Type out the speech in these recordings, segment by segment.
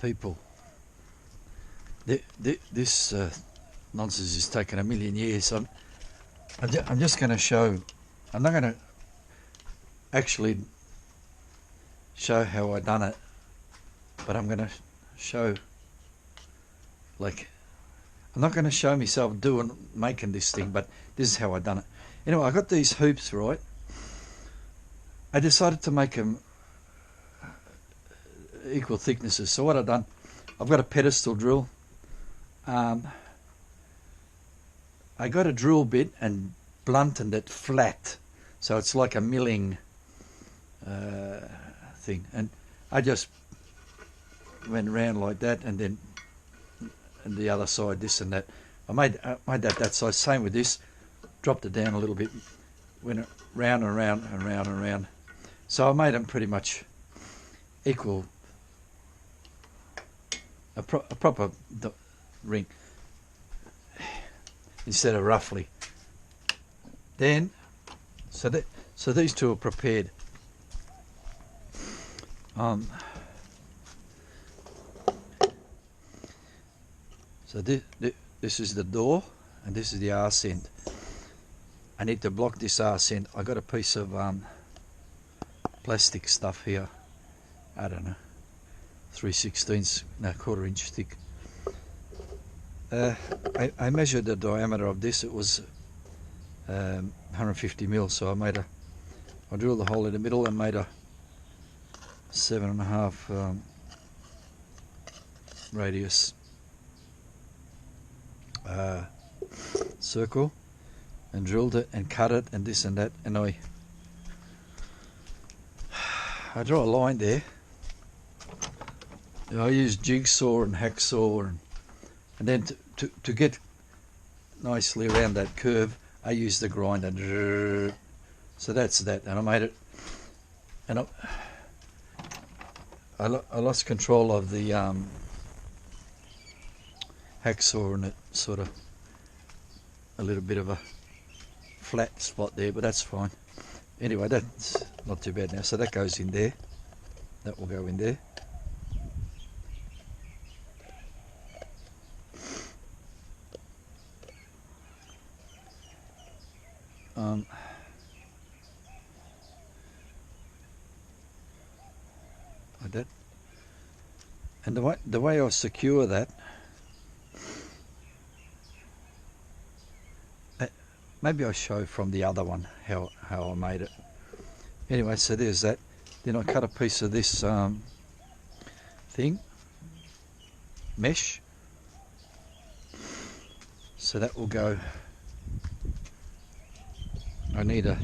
people, this nonsense is taking a million years. I'm just going to show. I'm not going to actually show how I done it, but I'm going to show, like, I'm not going to show myself making this thing, but this is how I done it. Anyway, I got these hoops, right? I decided to make them equal thicknesses. So what I've done, I've got a pedestal drill. I got a drill bit and blunted it flat, so it's like a milling thing. And I just went around like that, and then and the other side this and that. I made that size. Same with this. Dropped it down a little bit. Went round and round and round and round. So I made them pretty much equal. A proper ring instead of roughly. Then, so these two are prepared. So this is the door, and this is the arse end. I need to block this arse end. I got a piece of plastic stuff here. I don't know, 3/16, no, quarter inch thick. I measured the diameter of this. It was 150 mil. So I drilled the hole in the middle and made a 7.5 radius circle, and drilled it and cut it and this and that, and I draw a line there. I use jigsaw and hacksaw, and then to get nicely around that curve, I use the grinder. So that's that, and I made it, and I lost control of the hacksaw, and it sort of a little bit of a flat spot there, but that's fine. Anyway, that's not too bad now. So that goes in there. That will go in there. Like that. And the way I secure that, maybe I'll show from the other one how I made it. Anyway, so there's that. Then I cut a piece of this thing, mesh. So that will go. I need a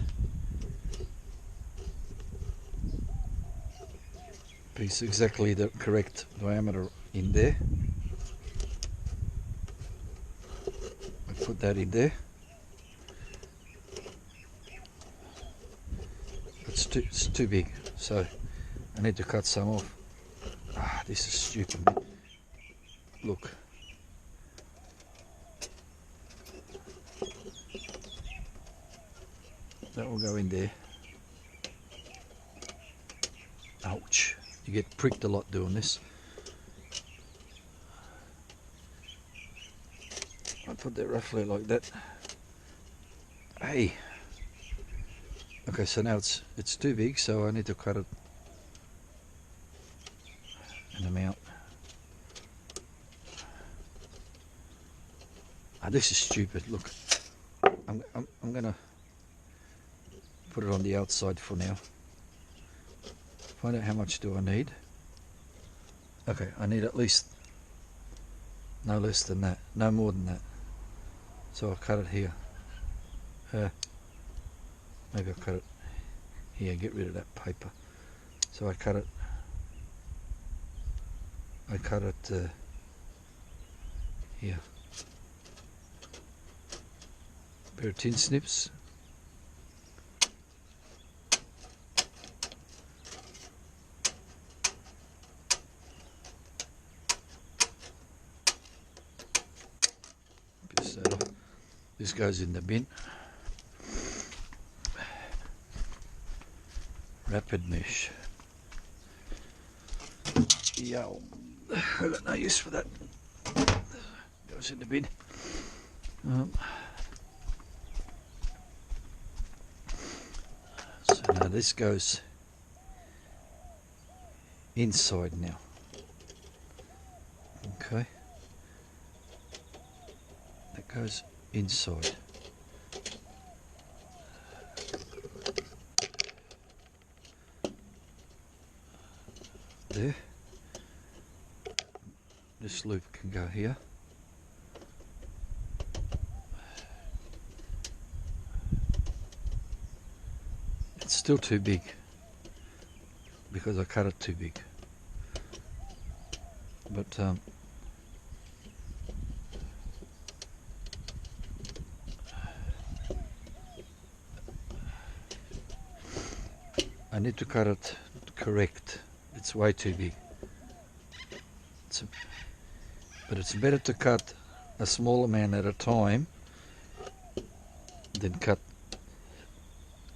piece exactly the correct diameter in there. I put that in there. It's too big, so I need to cut some off. This is stupid. Look. That will go in there. Ouch. You get pricked a lot doing this. I put that roughly like that. Hey. Okay, so now it's too big, so I need to cut it an amount. This is stupid. Look, I'm gonna put it on the outside for now. Find out how much do I need. Okay, I need at least no less than that, no more than that. So I'll cut it here. Maybe I'll cut it here, get rid of that paper. So I cut it here. A pair of tin snips. This goes in the bin. Rapid mesh. Yo. I got no use for that. Goes in the bin. So now this goes inside now. Okay. That goes inside. There. This loop can go here. It's still too big because I cut it too big. But I need to cut it correct. It's way too big. But it's better to cut a small amount at a time than cut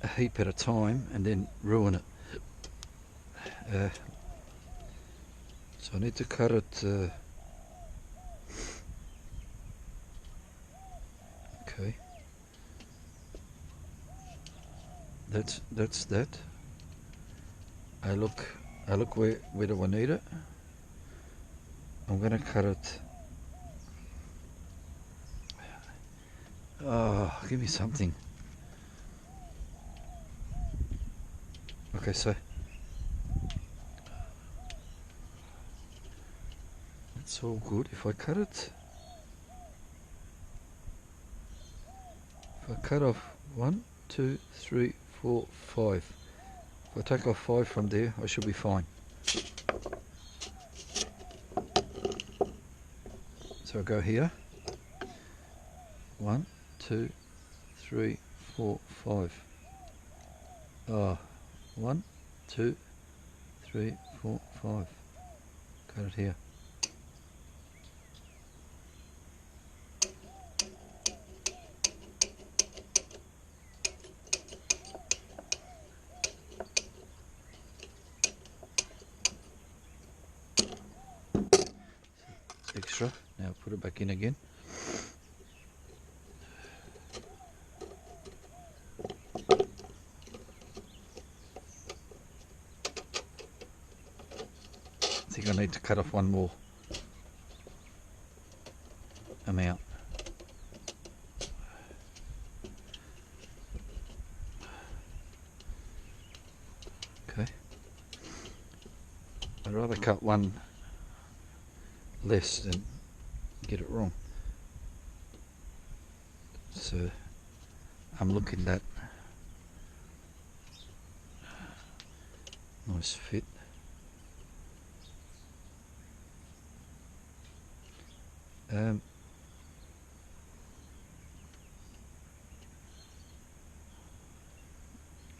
a heap at a time and then ruin it. So I need to cut it. Okay. That's that. I look where do I need it. I'm gonna cut it. Oh, give me something. Okay, so it's all good. If I cut it, if I cut off 1, 2, 3, 4, 5. If I take off 5 from there, I should be fine. So I go here. 1, 2, 3, 4, 5. Ah, 1, 2, 3, 4, 5. Cut it here. Extra. Now put it back in again. I think I need to cut off one more amount. Okay. I'd rather cut one less than get it wrong. So I'm looking at nice fit.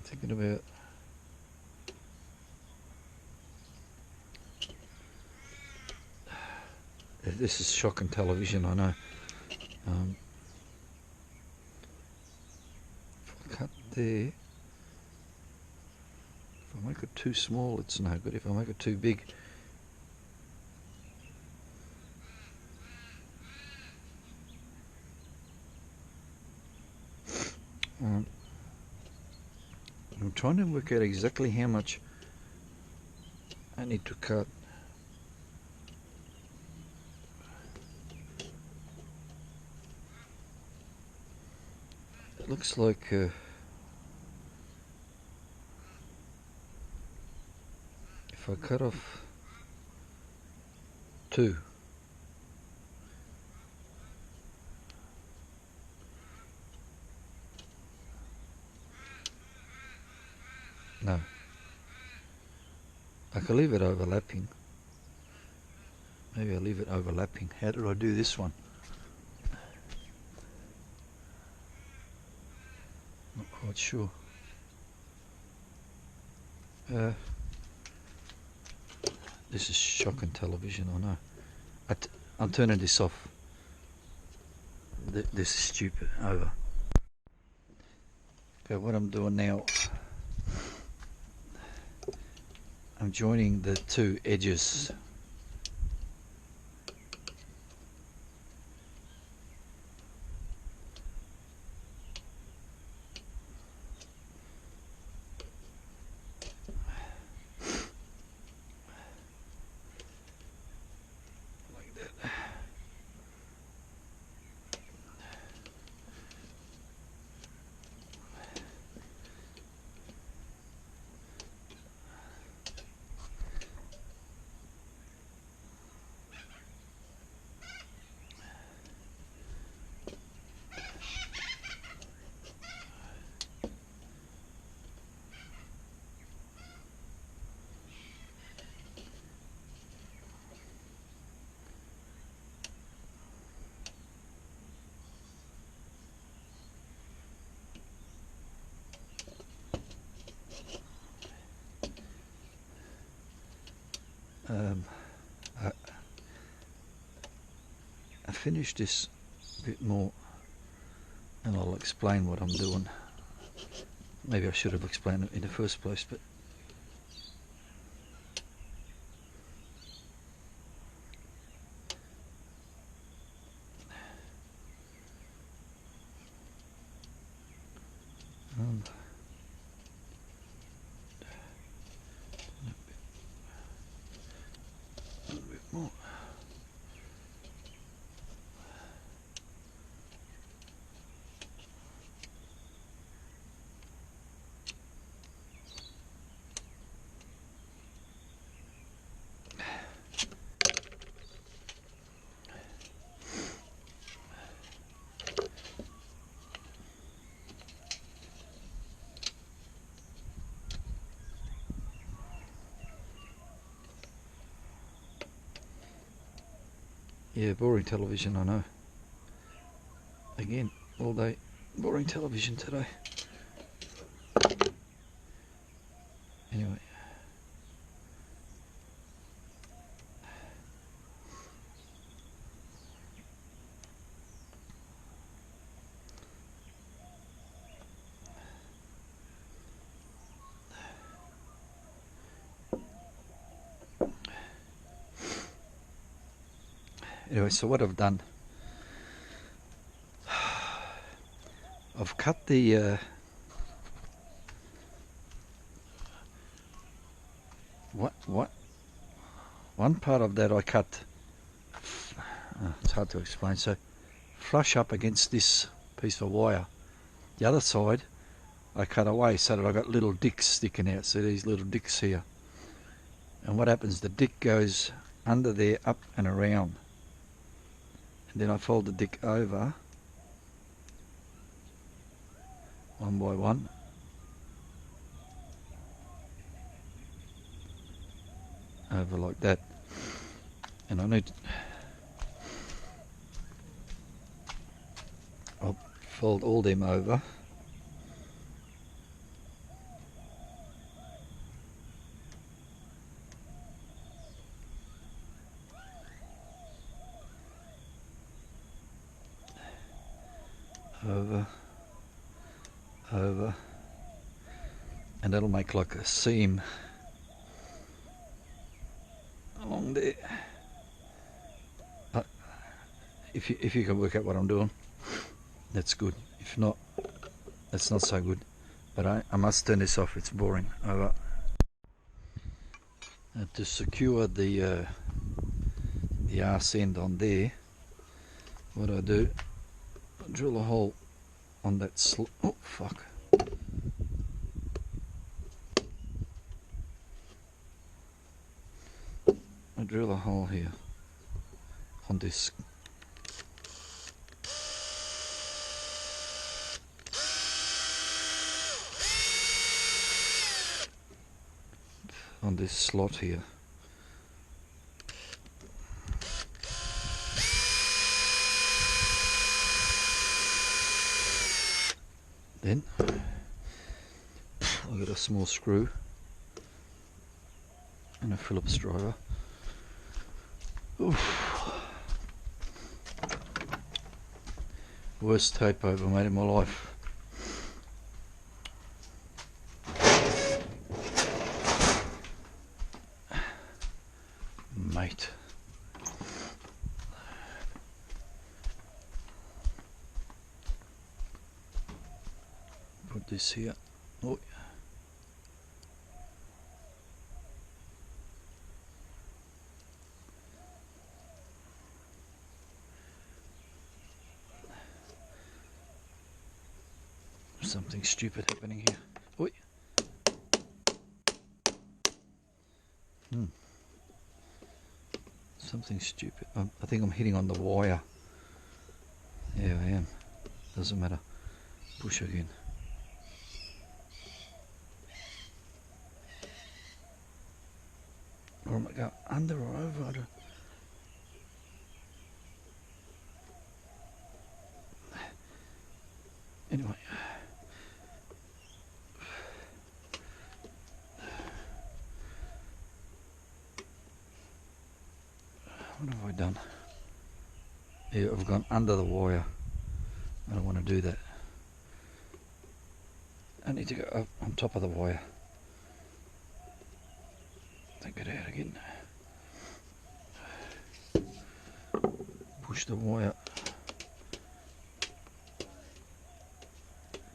Thinking about this is shocking television, I know. If I cut there, if I make it too small, it's no good. If I make it too big, I'm trying to work out exactly how much I need to cut. It looks like if I cut off 2, no, I can leave it overlapping. Maybe I'll leave it overlapping. How did I do this one? Not quite sure. This is shocking television, I know. I'm turning this off. This is stupid. Over. Okay, what I'm doing now, I'm joining the 2 edges I finish this a bit more and I'll explain what I'm doing. Maybe I should have explained it in the first place, but a bit more. Yeah, boring television, I know. Again, all day boring television today. Anyway. Anyway, so what I've done, I've cut the one part of that I cut. It's hard to explain. So flush up against this piece of wire. The other side I cut away so that I got little dicks sticking out. See these little dicks here? And what happens? The dick goes under there, up and around. And then I fold the dick over one by one. Over like that. And I'll fold all them over. Over, and that'll make like a seam along there. If you can work out what I'm doing, that's good. If not, that's not so good. But I must turn this off, it's boring. Over. And to secure the arse end on there, what I do, I drill a hole on that oh fuck. I drill a hole here on this slot here. Then I'll get a small screw and a Phillips driver. Oof. Worst tape I've ever made in my life. Mate. Put this here. Oh. Something stupid happening here. Oi. Something stupid. I think I'm hitting on the wire. Yeah, I am. Doesn't matter. Push again. Or am I going under or over? I don't... Anyway. What have I done? Yeah, I've gone under the wire. I don't want to do that. I need to go up on top of the wire. Take it out again. Push the wire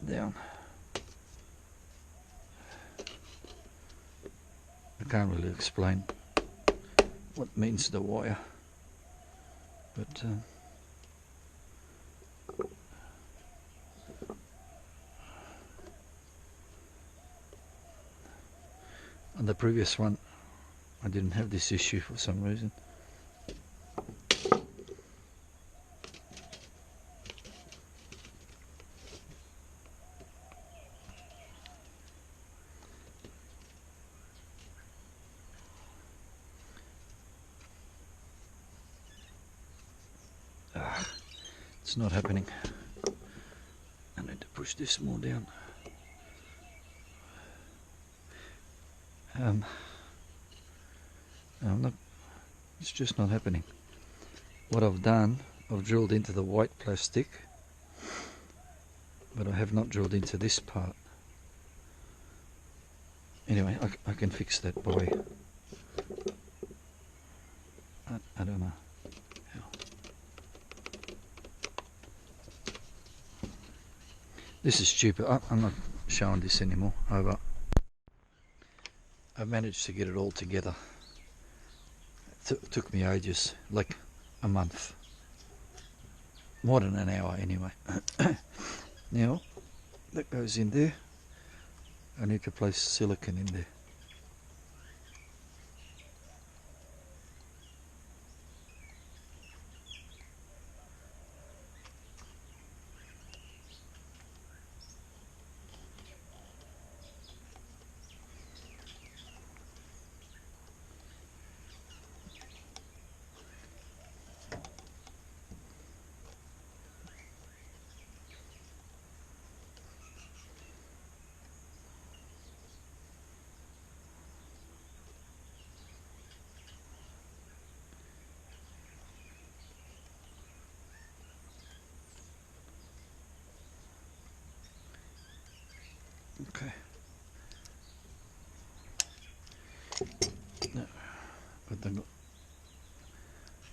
down. I can't really explain what means the wire, but on the previous one I didn't have this issue for some reason. It's not happening. I need to push this more down. It's just not happening. What I've done, I've drilled into the white plastic, but I have not drilled into this part. Anyway, I can fix that by, I don't know how. This is stupid. I'm not showing this anymore. Over. I've managed to get it all together. It took me ages, like a month. More than an hour anyway. Now, that goes in there. I need to place silicone in there. Okay. Now, put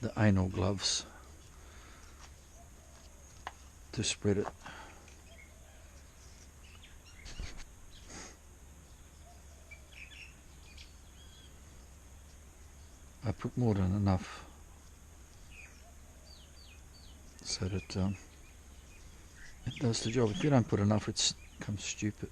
the anal gloves to spread it. I put more than enough so that it does the job. If you don't put enough, it becomes stupid.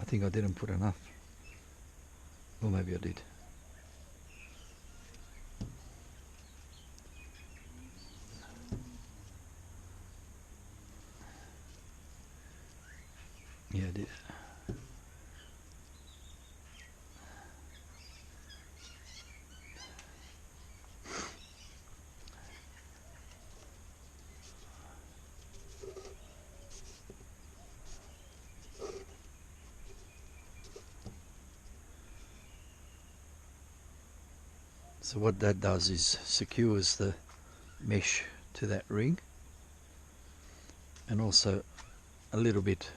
I think I didn't put enough. Or maybe I did. Yeah, I did. So what that does is secures the mesh to that ring, and also a little bit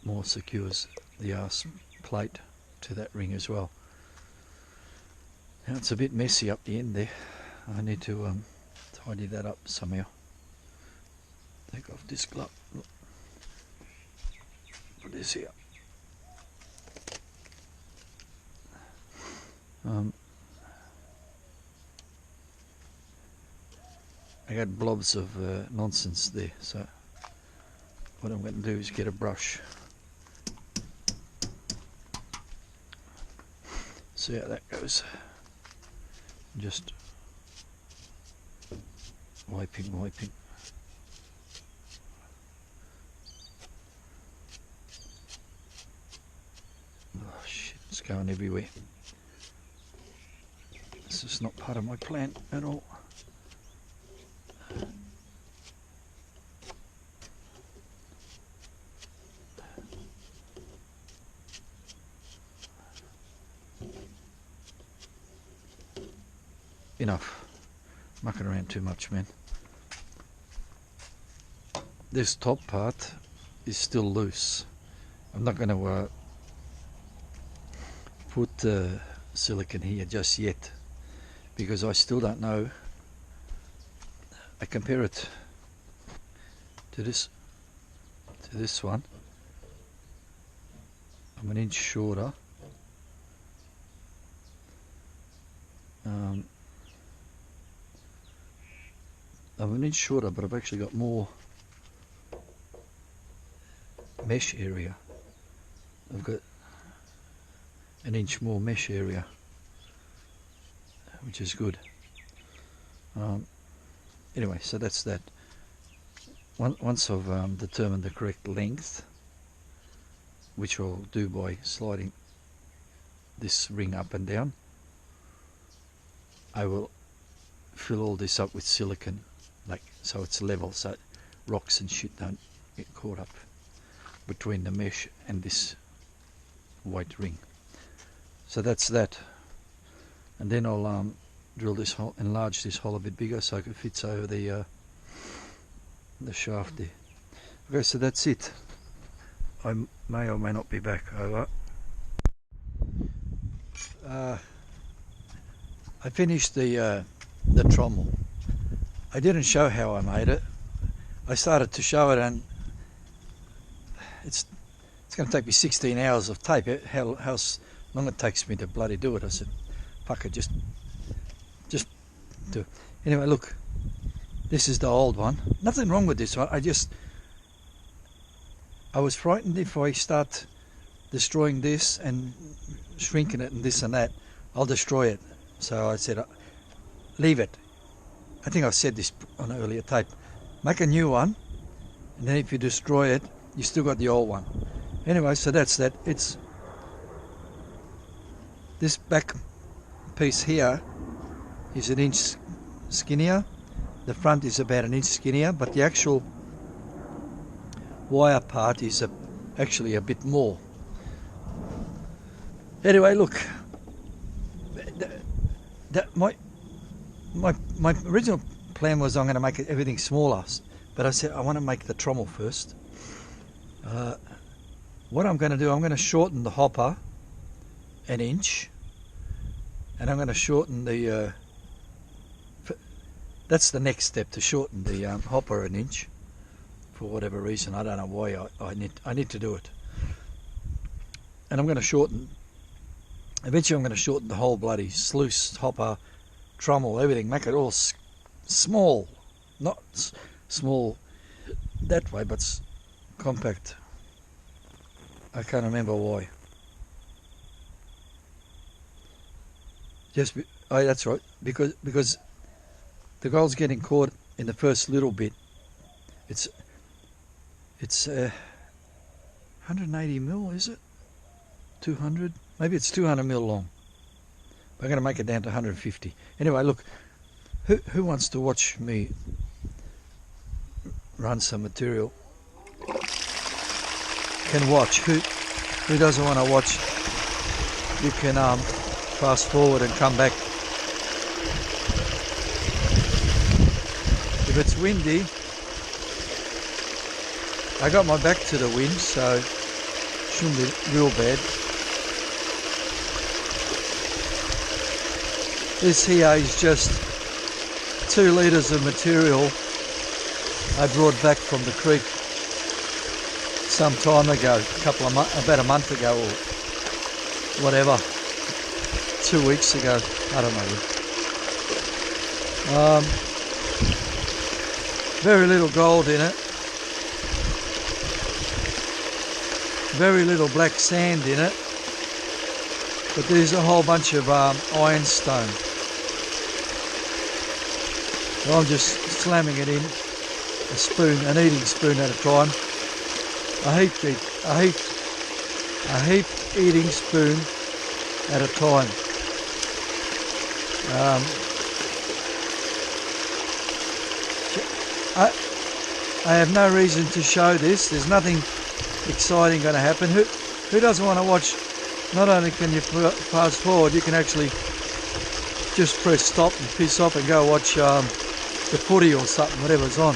more secures the arse plate to that ring as well. Now it's a bit messy up the end there. I need to tidy that up somehow. Take off this glove. Look. Put this here. I got blobs of nonsense there, so what I'm going to do is get a brush. See how that goes. Just wiping. Oh shit, it's going everywhere. This is not part of my plan at all. enough. Mucking around too much, man. This top part is still loose. I'm not going to put silicone here just yet, because I still don't know. I compare it to this one. I'm an inch shorter. I'm an inch shorter, but I've actually got more mesh area. I've got an inch more mesh area, which is good. Anyway, so that's that. Once I've determined the correct length, which I'll do by sliding this ring up and down, I will fill all this up with silicone, like so it's level, so rocks and shit don't get caught up between the mesh and this white ring. So that's that. And then I'll drill this hole, enlarge this hole a bit bigger so it fits over the shaft there. Okay, so that's it. I may or may not be back. Over. I finished the trommel. I didn't show how I made it. I started to show it, and it's going to take me 16 hours of tape. How long it takes me to bloody do it. I said, fuck it, just do it. Anyway, look, this is the old one. Nothing wrong with this one. I was frightened if I start destroying this and shrinking it and this and that, I'll destroy it. So I said, leave it. I think I've said this on an earlier tape. Make a new one, and then if you destroy it, you still got the old one. Anyway, so that's that. It's this back piece here is an inch skinnier. The front is about an inch skinnier, but the actual wire part is actually a bit more. Anyway, look, my original plan was I'm going to make everything smaller, but I said I want to make the trommel first. What I'm going to do, I'm going to shorten the hopper an inch, and I'm going to shorten the that's the next step, to shorten the hopper an inch. For whatever reason, I don't know why I need to do it. And I'm going to shorten, eventually I'm going to shorten the whole bloody sluice, hopper, trommel, everything, make it all small, not small that way, but compact. I can't remember why. That's right, because the gold's getting caught in the first little bit. It's 180 mil, is it? 200? Maybe it's 200 mil long. I'm going to make it down to 150. Anyway, look, who wants to watch me run some material? Can watch. Who doesn't want to watch? You can fast forward and come back. If it's windy, I got my back to the wind, so shouldn't be real bad. This here is just 2 litres of material I brought back from the creek some time ago, about a month ago or whatever, 2 weeks ago, I don't know. Very little gold in it. Very little black sand in it, but there's a whole bunch of ironstone. So I'm just slamming it in, an eating spoon at a time. A heap eating spoon at a time. I have no reason to show this. There's nothing exciting going to happen. Who doesn't want to watch? Not only can you fast forward, you can actually just press stop and piss off and go watch the footy or something, whatever's on.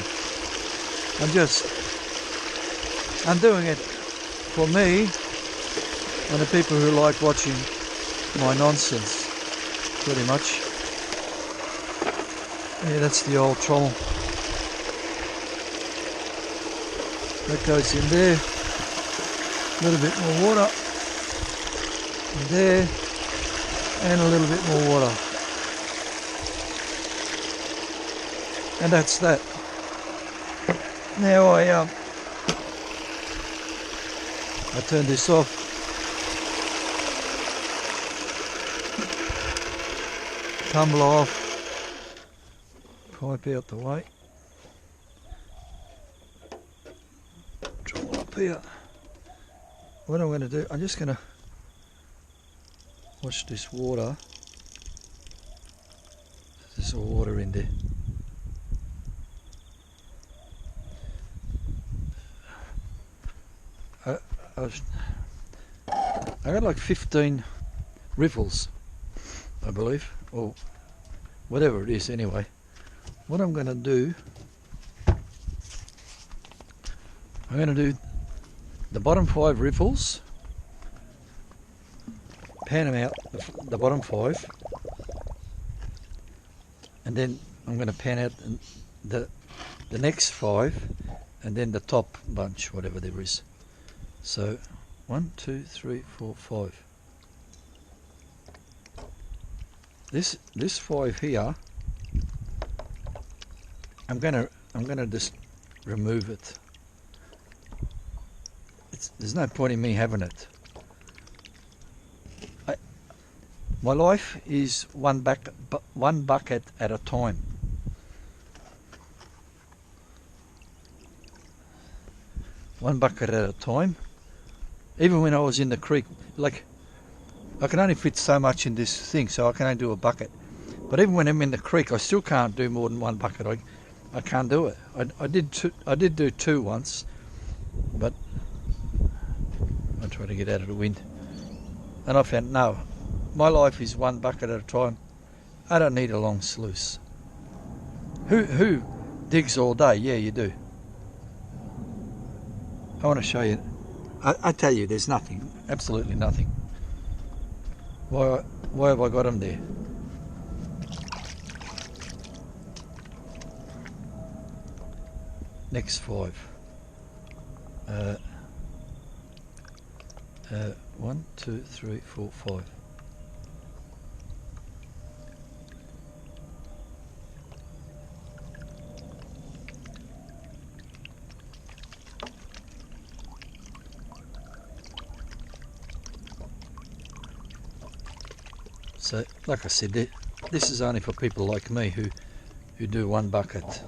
I'm doing it for me and the people who like watching my nonsense, pretty much. Yeah, that's the old trommel. That goes in there. A little bit more water. In there. And a little bit more water. And that's that. Now I turn this off. Tumbler off. Pipe out the way. Draw up here. What I'm going to do, I'm just going to watch this water. There's some water in there. I got like 15 riffles, I believe, or whatever it is anyway. What I'm going to do, I'm going to do the bottom 5 riffles, pan them out, the bottom 5, and then I'm going to pan out the next 5, and then the top bunch, whatever there is. So 1, 2, 3, 4, 5. This 5 here, I'm gonna just remove it. There's no point in me having it. My life is one bucket at a time. One bucket at a time. Even when I was in the creek, like, I can only fit so much in this thing, so I can only do a bucket. But even when I'm in the creek, I still can't do more than one bucket. I can't do it. I did do 2 once, but I tried to get out of the wind. And I found, no, my life is one bucket at a time. I don't need a long sluice. Who digs all day? Yeah, you do. I want to show you. I tell you, there's nothing, absolutely nothing. Why have I got them there? Next 5. 1, 2, 3, 4, 5. So, like I said, this is only for people like me who do one bucket.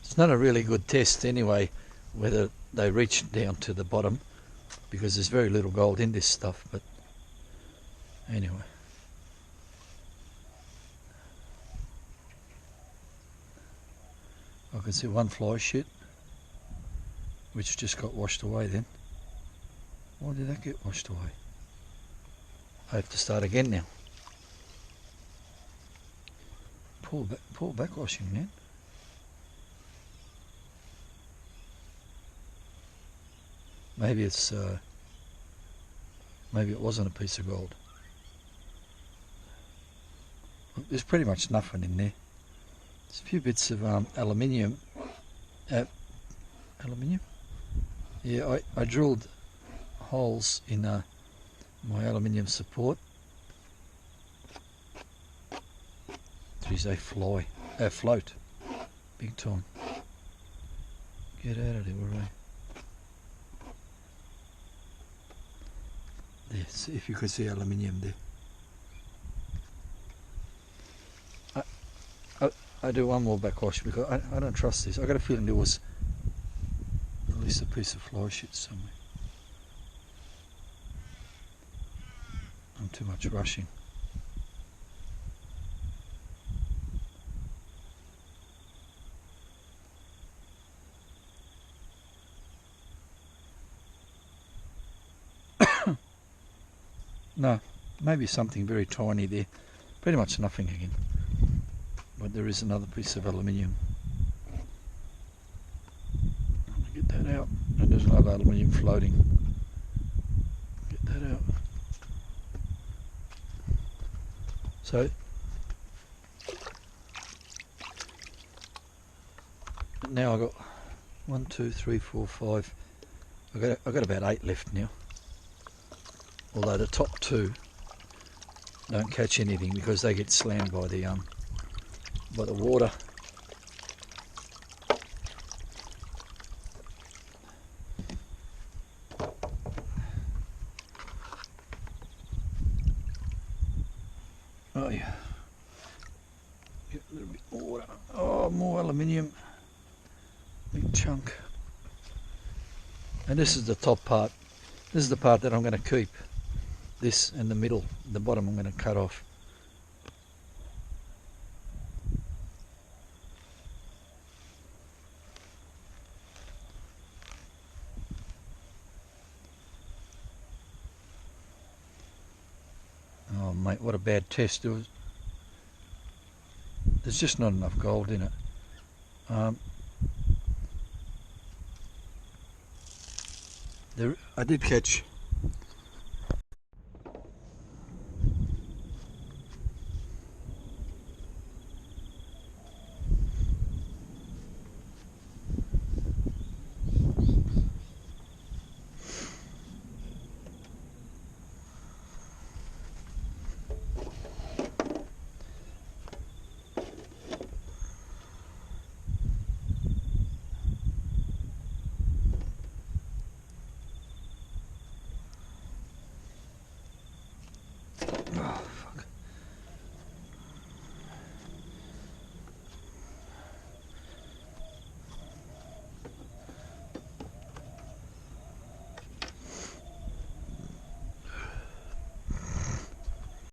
It's not a really good test anyway, whether they reach down to the bottom, because there's very little gold in this stuff, but anyway. I can see one fly shit, which just got washed away then. Why did that get washed away? I have to start again now. Poor backwashing, man. Maybe it's maybe it wasn't a piece of gold. Look, there's pretty much nothing in there. There's a few bits of aluminium. Aluminium? Yeah, I drilled holes in my aluminium support. Geez, they fly. They float. Big time. Get out of there, will they? There, see if you could see aluminium there. I do one more backwash because I don't trust this. I got a feeling there was at least a piece of fly shit somewhere. I'm too much rushing. No, maybe something very tiny there. Pretty much nothing again. But there is another piece of aluminium. Get that out. And there's another aluminium floating. Get that out. So now I've got 1, 2, 3, 4, 5. I've got about 8 left now. Although the top 2 don't catch anything because they get slammed by the water. Oh yeah. Get a little bit more water. Oh, more aluminium. Big chunk. And this is the top part. This is the part that I'm going to keep. This and the middle. The bottom I'm going to cut off. Oh mate, what a bad test. There's just not enough gold in it. I did catch